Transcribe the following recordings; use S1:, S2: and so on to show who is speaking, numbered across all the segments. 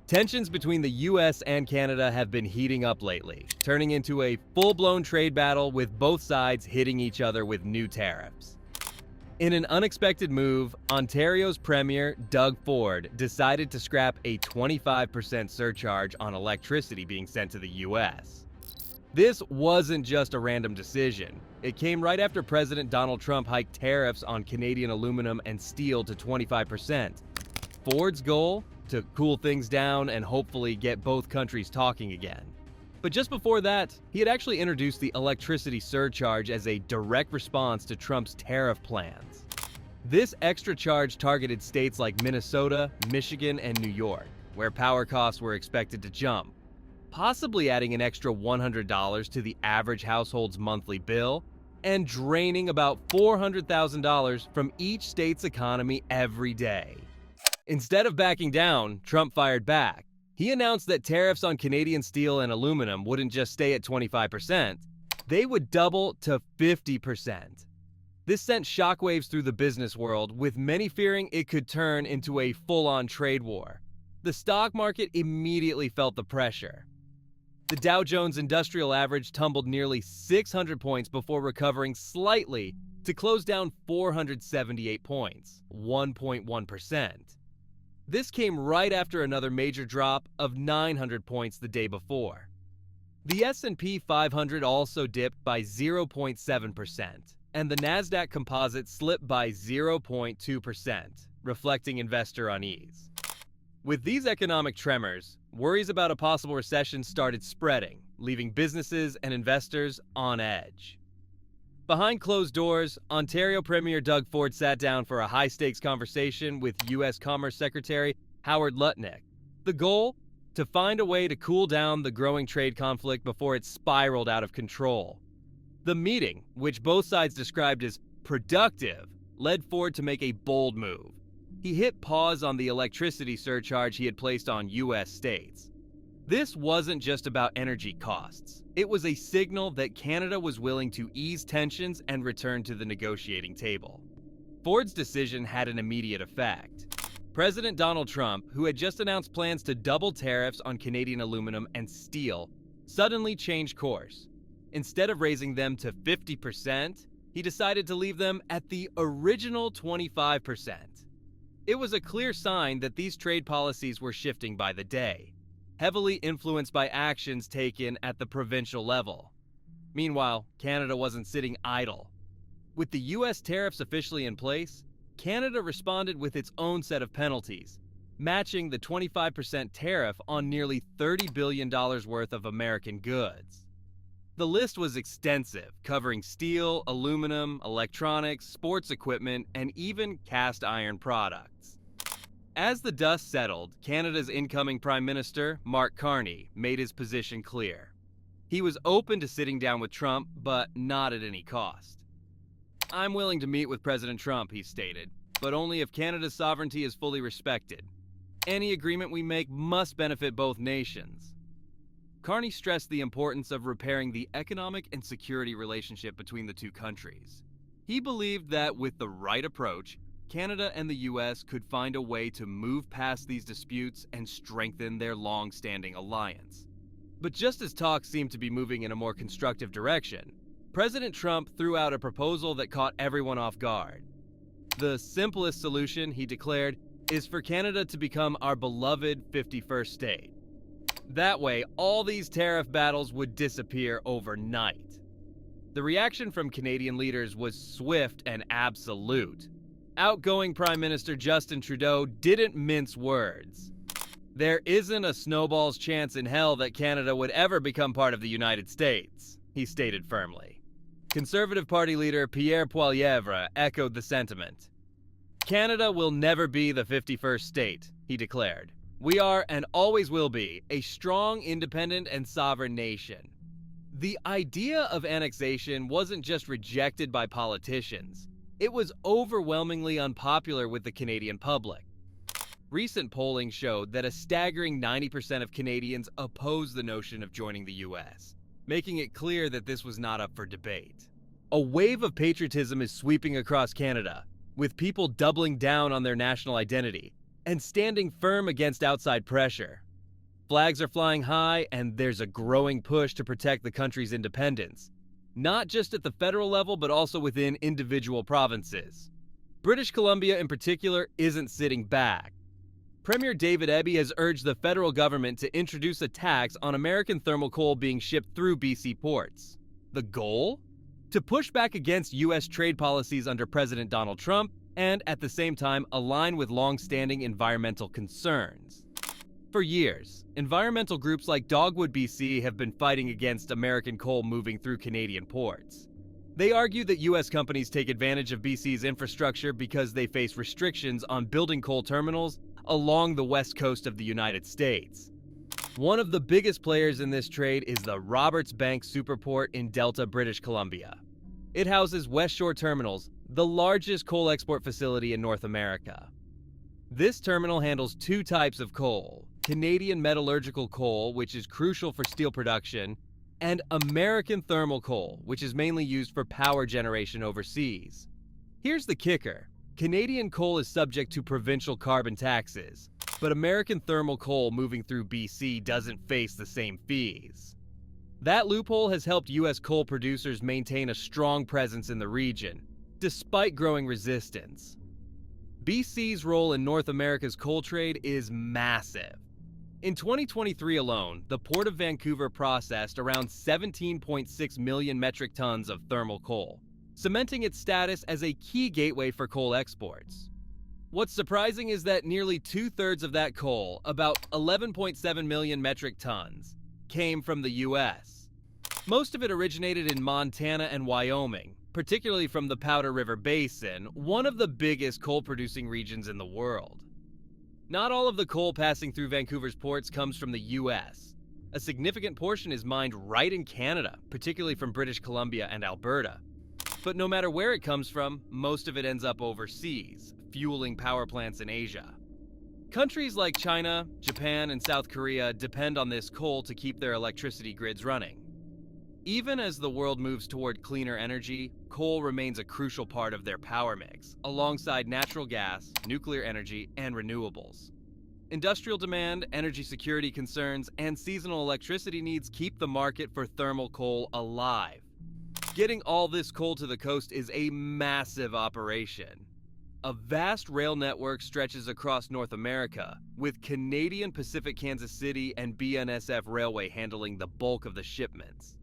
S1: Tensions between the U.S. and Canada have been heating up lately, turning into a full-blown trade battle with both sides hitting each other with new tariffs. In an unexpected move, Ontario's Premier, Doug Ford, decided to scrap a 25% surcharge on electricity being sent to the U.S. This wasn't just a random decision. It came right after President Donald Trump hiked tariffs on Canadian aluminum and steel to 25%. Ford's goal? To cool things down and hopefully get both countries talking again. But just before that, he had actually introduced the electricity surcharge as a direct response to Trump's tariff plans. This extra charge targeted states like Minnesota, Michigan, and New York, where power costs were expected to jump, possibly adding an extra $100 to the average household's monthly bill and draining about $400,000 from each state's economy every day. Instead of backing down, Trump fired back. He announced that tariffs on Canadian steel and aluminum wouldn't just stay at 25%, they would double to 50%. This sent shockwaves through the business world, with many fearing it could turn into a full-on trade war. The stock market immediately felt the pressure. The Dow Jones Industrial Average tumbled nearly 600 points before recovering slightly to close down 478 points, 1.1%. This came right after another major drop of 900 points the day before. The S&P 500 also dipped by 0.7%, and the Nasdaq Composite slipped by 0.2%, reflecting investor unease. With these economic tremors, worries about a possible recession started spreading, leaving businesses and investors on edge. Behind closed doors, Ontario Premier Doug Ford sat down for a high-stakes conversation with U.S. Commerce Secretary Howard Lutnick. The goal? To find a way to cool down the growing trade conflict before it spiraled out of control. The meeting, which both sides described as productive, led Ford to make a bold move. He hit pause on the electricity surcharge he had placed on U.S. states. This wasn't just about energy costs. It was a signal that Canada was willing to ease tensions and return to the negotiating table. Ford's decision had an immediate effect. President Donald Trump, who had just announced plans to double tariffs on Canadian aluminum and steel, suddenly changed course. Instead of raising them to 50%, he decided to leave them at the original 25%. It was a clear sign that these trade policies were shifting by the day, heavily influenced by actions taken at the provincial level. Meanwhile, Canada wasn't sitting idle. With the U.S. tariffs officially in place, Canada responded with its own set of penalties, matching the 25% tariff on nearly $30 billion worth of American goods. The list was extensive, covering steel, aluminum, electronics, sports equipment, and even cast iron products. As the dust settled, Canada's incoming Prime Minister, Mark Carney, made his position clear. He was open to sitting down with Trump, but not at any cost. "I'm willing to meet with President Trump," he stated, "but only if Canada's sovereignty is fully respected. Any agreement we make must benefit both nations." Carney stressed the importance of repairing the economic and security relationship between the two countries. He believed that with the right approach, Canada and the U.S. could find a way to move past these disputes and strengthen their long-standing alliance. But just as talks seemed to be moving in a more constructive direction, President Trump threw out a proposal that caught everyone off guard. The simplest solution, he declared, is for Canada to become our beloved 51st state. That way, all these tariff battles would disappear overnight. The reaction from Canadian leaders was swift and absolute. Outgoing Prime Minister Justin Trudeau didn't mince words. "There isn't a snowball's chance in hell that Canada would ever become part of the United States," he stated firmly. Conservative Party leader Pierre Poilievre echoed the sentiment. "Canada will never be the 51st state," he declared. "We are and always will be a strong, independent, and sovereign nation." The idea of annexation wasn't just rejected by politicians. It was overwhelmingly unpopular with the Canadian public. Recent polling showed that a staggering 90% of Canadians oppose the notion of joining the U.S., making it clear that this was not up for debate. A wave of patriotism is sweeping across Canada, with people doubling down on their national identity and standing firm against outside pressure. Flags are flying high, and there's a growing push to protect the country's independence, not just at the federal level, but also within individual provinces. British Columbia, in particular, isn't sitting back. Premier David Eby has urged the federal government to introduce a tax on American thermal coal being shipped through BC ports. The goal? To push back against U.S. trade policies under President Donald Trump and, at the same time, align with long-standing environmental concerns. For years, environmental groups like Dogwood BC have been fighting against American coal moving through Canadian ports. They argue that U.S. companies take advantage of BC's infrastructure because they face restrictions on building coal terminals along the west coast of the United States. One of the biggest players in this trade is the Roberts Bank Superport in Delta, British Columbia. It houses West Shore Terminals, the largest coal export facility in North America. This terminal handles two types of coal: Canadian metallurgical coal, which is crucial for steel production, and American thermal coal, which is mainly used for power generation overseas. Here's the kicker: Canadian coal is subject to provincial carbon taxes, but American thermal coal moving through BC doesn't face the same fees. That loophole has helped U.S. coal producers maintain a strong presence in the region, despite growing resistance. BC's role in North America's coal trade is massive. In 2023 alone, the Port of Vancouver processed around 17.6 million metric tons of thermal coal, cementing its status as a key gateway for coal exports. What's surprising is that nearly two-thirds of that coal, about 11.7 million metric tons, came from the U.S. Most of it originated in Montana and Wyoming, particularly from the Powder River Basin, one of the biggest coal-producing regions in the world. Not all of the coal passing through Vancouver's ports comes from the U.S. A significant portion is mined right in Canada, particularly from British Columbia and Alberta. But no matter where it comes from, most of it ends up overseas, fueling power plants in Asia. Countries like China, Japan, and South Korea depend on this coal to keep their electricity grids running. Even as the world moves toward cleaner energy, coal remains a crucial part of their power mix, alongside natural gas, nuclear energy, and renewables. Industrial demand, energy security concerns, and seasonal electricity needs keep the market for thermal coal alive. Getting all this coal to the coast is a massive operation. A vast rail network stretches across North America, with Canadian Pacific Kansas City and BNSF Railway handling the bulk of the shipments.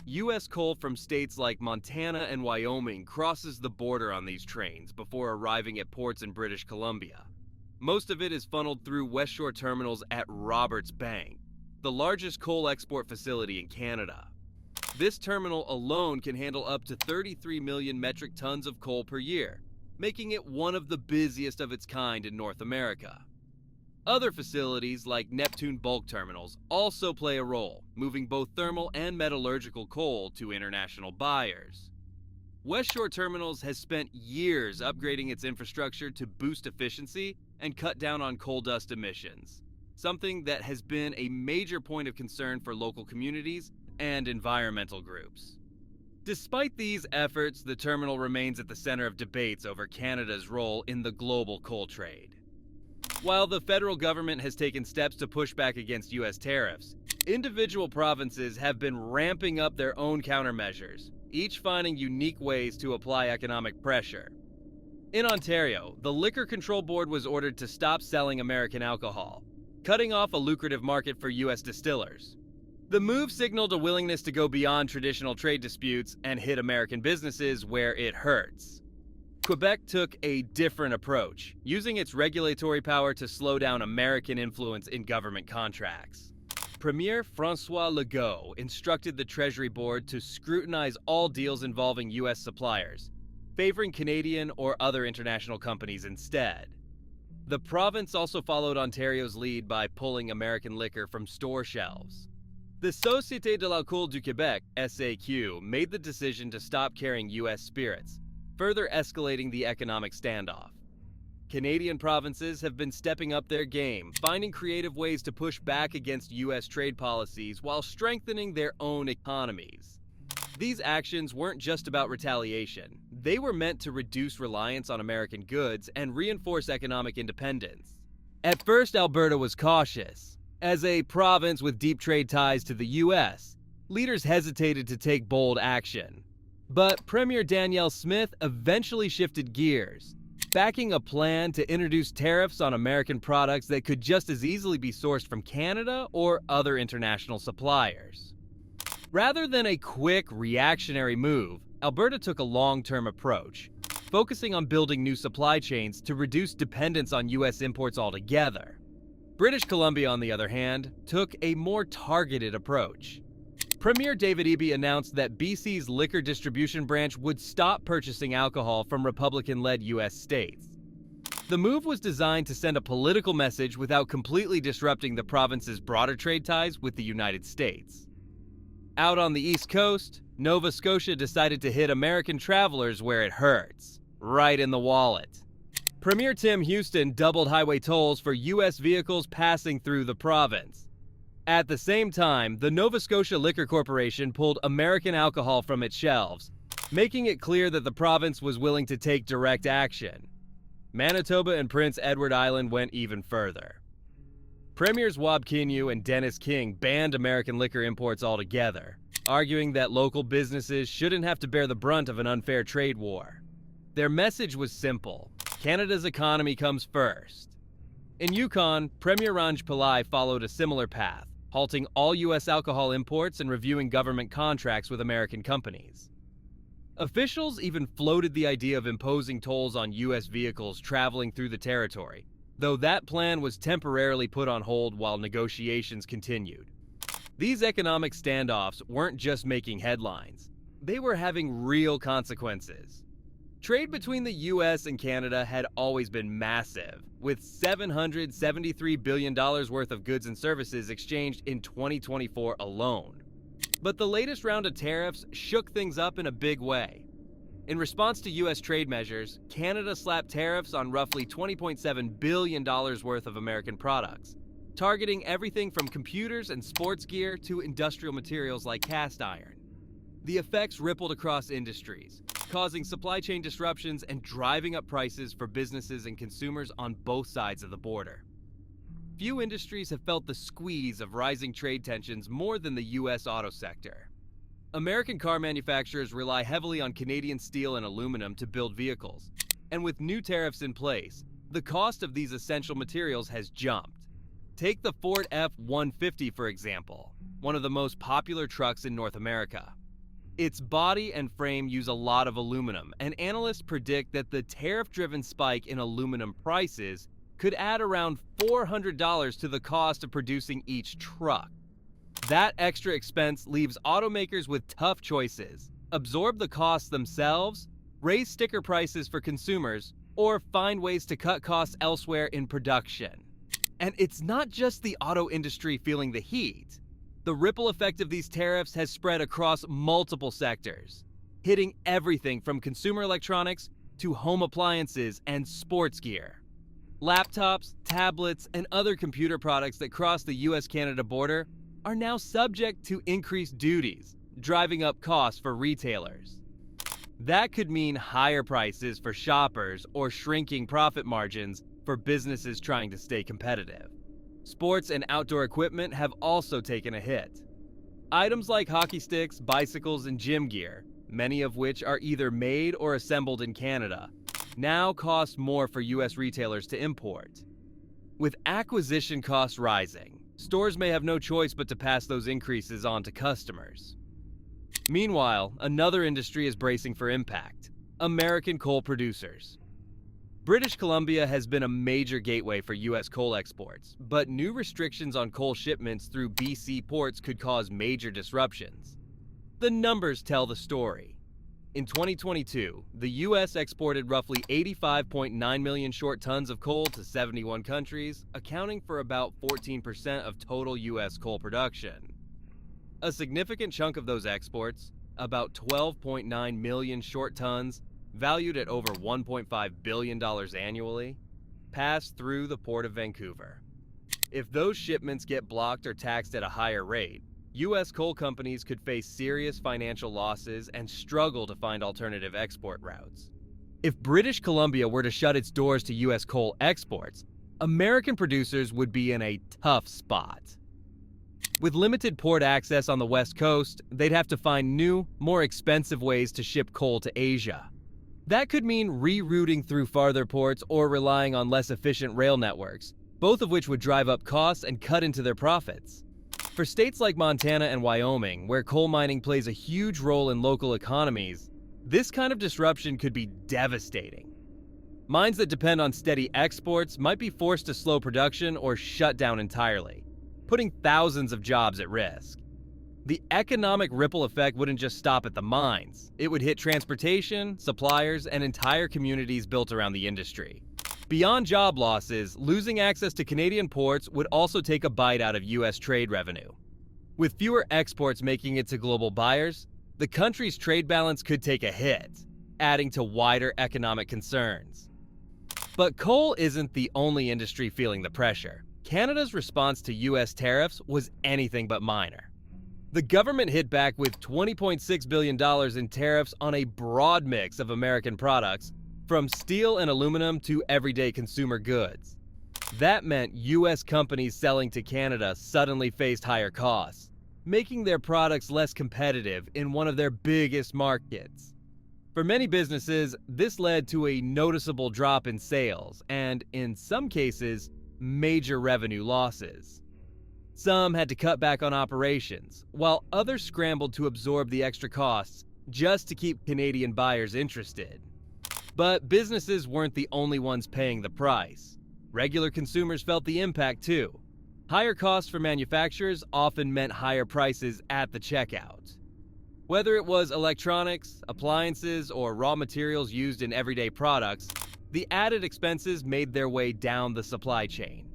S1: U.S. coal from states like Montana and Wyoming crosses the border on these trains before arriving at ports in British Columbia. Most of it is funneled through West Shore terminals at Roberts Bank, the largest coal export facility in Canada. This terminal alone can handle up to 33 million metric tons of coal per year, making it one of the busiest of its kind in North America. Other facilities like Neptune bulk terminals also play a role, moving both thermal and metallurgical coal to international buyers. West Shore Terminals has spent years upgrading its infrastructure to boost efficiency and cut down on coal dust emissions, something that has been a major point of concern for local communities and environmental groups. Despite these efforts, the terminal remains at the center of debates over Canada's role in the global coal trade. While the federal government has taken steps to push back against U.S. tariffs, individual provinces have been ramping up their own countermeasures, each finding unique ways to apply economic pressure. In Ontario, the Liquor Control Board was ordered to stop selling American alcohol, cutting off a lucrative market for U.S. distillers. The move signaled a willingness to go beyond traditional trade disputes and hit American businesses where it hurts. Quebec took a different approach, using its regulatory power to slow down American influence in government contracts. Premier François Legault instructed the Treasury Board to scrutinize all deals involving U.S. suppliers, favoring Canadian or other international companies instead. The province also followed Ontario's lead by pulling American liquor from store shelves. The Société de l'Alcool du Québec, SAQ, made the decision to stop carrying U.S. spirits, further escalating the economic standoff. Canadian provinces have been stepping up their game, finding creative ways to push back against U.S. trade policies while strengthening their own economies. These actions weren't just about retaliation. They were meant to reduce reliance on American goods and reinforce economic independence. At first, Alberta was cautious. As a province with deep trade ties to the U.S., leaders hesitated to take bold action. But Premier Danielle Smith eventually shifted gears, backing a plan to introduce tariffs on American products that could just as easily be sourced from Canada or other international suppliers. Rather than a quick, reactionary move, Alberta took a long-term approach, focusing on building new supply chains to reduce dependence on U.S. imports altogether. British Columbia, on the other hand, took a more targeted approach. Premier David Eby announced that BC's liquor distribution branch would stop purchasing alcohol from Republican-led U.S. states. The move was designed to send a political message without completely disrupting the province's broader trade ties with the United States. Out on the East Coast, Nova Scotia decided to hit American travelers where it hurts, right in the wallet. Premier Tim Houston doubled highway tolls for U.S. vehicles passing through the province. At the same time, the Nova Scotia Liquor Corporation pulled American alcohol from its shelves, making it clear that the province was willing to take direct action. Manitoba and Prince Edward Island went even further. Premiers Wab Kinew and Dennis King banned American liquor imports altogether, arguing that local businesses shouldn't have to bear the brunt of an unfair trade war. Their message was simple: Canada's economy comes first. In Yukon, Premier Ranj Pillai followed a similar path, halting all U.S. alcohol imports and reviewing government contracts with American companies. Officials even floated the idea of imposing tolls on U.S. vehicles traveling through the territory, though that plan was temporarily put on hold while negotiations continued. These economic standoffs weren't just making headlines, they were having real consequences. Trade between the U.S. and Canada had always been massive, with $773 billion worth of goods and services exchanged in 2024 alone. But the latest round of tariffs shook things up in a big way. In response to U.S. trade measures, Canada slapped tariffs on roughly $20.7 billion worth of American products, targeting everything from computers and sports gear to industrial materials like cast iron. The effects rippled across industries, causing supply chain disruptions and driving up prices for businesses and consumers on both sides of the border. Few industries have felt the squeeze of rising trade tensions more than the U.S. auto sector. American car manufacturers rely heavily on Canadian steel and aluminum to build vehicles, and with new tariffs in place, the cost of these essential materials has jumped. Take the Ford F-150 for example, one of the most popular trucks in North America. Its body and frame use a lot of aluminum, and analysts predict that the tariff-driven spike in aluminum prices could add around $400 to the cost of producing each truck. That extra expense leaves automakers with tough choices: absorb the costs themselves, raise sticker prices for consumers, or find ways to cut costs elsewhere in production. And it's not just the auto industry feeling the heat. The ripple effect of these tariffs has spread across multiple sectors, hitting everything from consumer electronics to home appliances and sports gear. Laptops, tablets, and other computer products that cross the U.S.-Canada border are now subject to increased duties, driving up costs for retailers. That could mean higher prices for shoppers or shrinking profit margins for businesses trying to stay competitive. Sports and outdoor equipment have also taken a hit. Items like hockey sticks, bicycles, and gym gear, many of which are either made or assembled in Canada, now cost more for U.S. retailers to import. With acquisition costs rising, stores may have no choice but to pass those increases on to customers. Meanwhile, another industry is bracing for impact: American coal producers. British Columbia has been a major gateway for U.S. coal exports, but new restrictions on coal shipments through BC ports could cause major disruptions. The numbers tell the story. In 2022, the U.S. exported roughly 85.9 million short tons of coal to 71 countries, accounting for about 14% of total U.S. coal production. A significant chunk of those exports, about 12.9 million short tons, valued at over $1.5 billion annually, pass through the Port of Vancouver. If those shipments get blocked or taxed at a higher rate, U.S. coal companies could face serious financial losses and struggle to find alternative export routes. If British Columbia were to shut its doors to U.S. coal exports, American producers would be in a tough spot. With limited port access on the West Coast, they'd have to find new, more expensive ways to ship coal to Asia. That could mean rerouting through farther ports or relying on less efficient rail networks, both of which would drive up costs and cut into their profits. For states like Montana and Wyoming, where coal mining plays a huge role in local economies, this kind of disruption could be devastating. Mines that depend on steady exports might be forced to slow production or shut down entirely, putting thousands of jobs at risk. The economic ripple effect wouldn't just stop at the mines. It would hit transportation, suppliers, and entire communities built around the industry. Beyond job losses, losing access to Canadian ports would also take a bite out of U.S. trade revenue. With fewer exports making it to global buyers, the country's trade balance could take a hit, adding to wider economic concerns. But coal isn't the only industry feeling the pressure. Canada's response to U.S. tariffs was anything but minor. The government hit back with $20.6 billion in tariffs on a broad mix of American products, from steel and aluminum to everyday consumer goods. That meant U.S. companies selling to Canada suddenly faced higher costs, making their products less competitive in one of their biggest markets. For many businesses, this led to a noticeable drop in sales and, in some cases, major revenue losses. Some had to cut back on operations, while others scrambled to absorb the extra costs just to keep Canadian buyers interested. But businesses weren't the only ones paying the price. Regular consumers felt the impact too. Higher costs for manufacturers often meant higher prices at the checkout. Whether it was electronics, appliances, or raw materials used in everyday products, the added expenses made their way down the supply chain.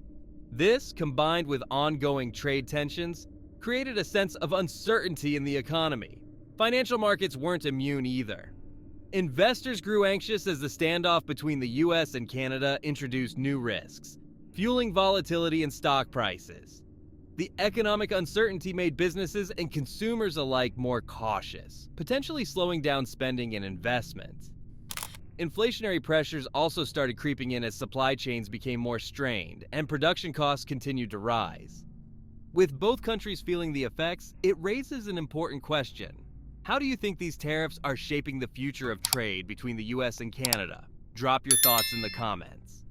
S1: This, combined with ongoing trade tensions, created a sense of uncertainty in the economy. Financial markets weren't immune either. Investors grew anxious as the standoff between the U.S. and Canada introduced new risks, fueling volatility in stock prices. The economic uncertainty made businesses and consumers alike more cautious, potentially slowing down spending and investment. Inflationary pressures also started creeping in as supply chains became more strained and production costs continued to rise. With both countries feeling the effects, it raises an important question. How do you think these tariffs are shaping the future of trade between the U.S. and Canada? Drop your thoughts in the comments.